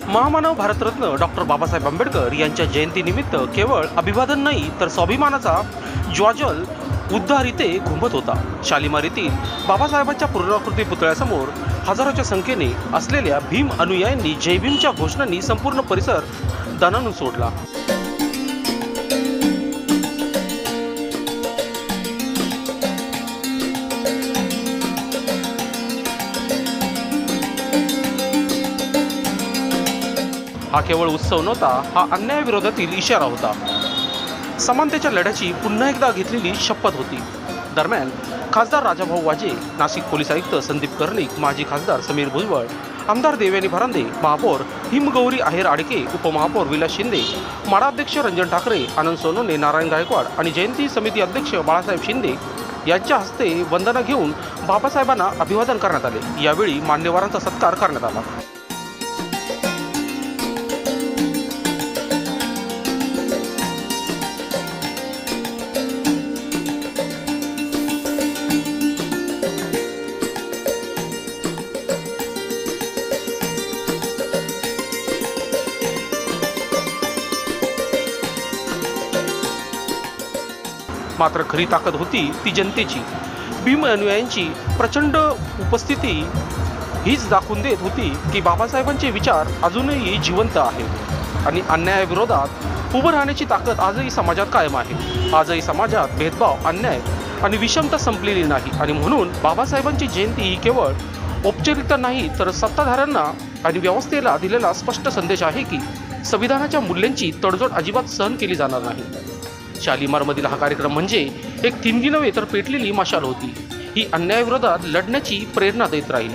महामानव भारतरत्न डॉक्टर बाबासाहेब आंबेडकर यांच्या जयंतीनिमित्त केवळ अभिवादन नाही तर स्वाभिमानाचा ज्वाजल उद्धारिते घुमत होता। शालिमार येथील बाबासाहेबांच्या पूर्णाकृती पुतळ्यासमोर हजारोच्या संख्येने असलेल्या भीम अनुयायांनी जय भीमच्या घोषणांनी संपूर्ण परिसर दणाणून सोडला। हा केवळ उत्सव नव्हता, हा अन्यायाविरोधातील इशारा होता। समानतेच्या लढ्याची पुन्हा एकदा घेतलेली शपथ होती। दरम्यान खासदार राजाभाऊ वाजे, नाशिक पोलीस आयुक्त संदीप कर्णिक, माजी खासदार समीर भुजबळ, आमदार देवयानी भरांदे, महापौर हिमगौरी आहेर आडके, उपमहापौर विलास शिंदे, माडाध्यक्ष रंजन ठाकरे, आनंद सोनवणे, नारायण गायकवाड आणि जयंती समिती अध्यक्ष बाळासाहेब शिंदे यांच्या हस्ते वंदना घेऊन बाबासाहेबांना अभिवादन करण्यात आले। यावेळी मान्यवरांचा सत्कार करण्यात आला। मात्र खरी ताकद होती ती जनतेची। भीम अनुयायांची प्रचंड उपस्थिती हीच दाखवून देत होती की बाबासाहेबांचे विचार अजूनही जिवंत आहेत आणि अन्यायाविरोधात उभं राहण्याची ताकद आजही समाजात कायम आहे। आजही समाजात भेदभाव, अन्याय आणि विषमता संपलेली नाही आणि म्हणून बाबासाहेबांची जयंती ही केवळ औपचारिकता नाही तर सत्ताधाऱ्यांना आणि व्यवस्थेला दिलेला स्पष्ट संदेश आहे की संविधानाच्या मूल्यांची तडजोड अजिबात सहन केली जाणार नाही। शालिमारमधील हा कार्यक्रम म्हणजे एक थिणगी नव्हे तर पेटलेली मशाल होती। ही अन्यायाविरोधात लढण्याची प्रेरणा देत राहील।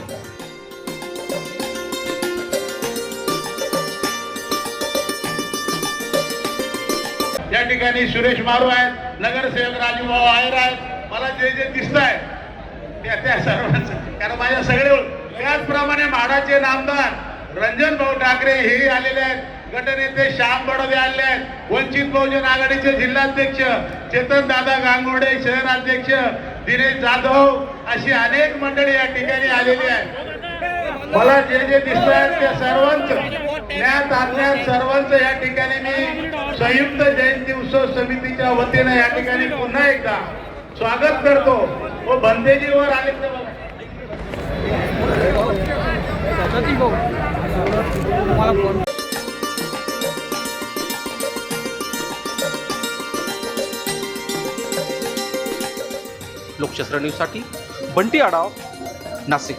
या ठिकाणी सुरेश मारू आहेत, नगरसेवक राजूभाऊ आहेर आहेत। मला जे जे दिसत आहे त्या सर्वांचं, कारण माझ्या सगळे त्याचप्रमाणे म्हाडाचे नामदार रंजन भाऊ ठाकरे हेही आलेले आहेत, गटनेते श्याम बडोदे आले आहेत, वंचित बहुजन आघाडीचे जिल्हाध्यक्ष चेतन दादा गांगुर्डे, शहराध्यक्ष दिनेश जाधव, अशी अनेक मंडळी या ठिकाणी आलेली आहेत। मला जे जे दिसत आहेत त्या सर्वांचं ज्ञात अज्ञात सर्वांचं या ठिकाणी मी संयुक्त जयंती उत्सव समितीच्या वतीने या ठिकाणी पुन्हा एकदा स्वागत करतो। व बंदेजीवर आले तर लोकशास्त्र न्यूजसाठी बंटी आडाव, नाशिक।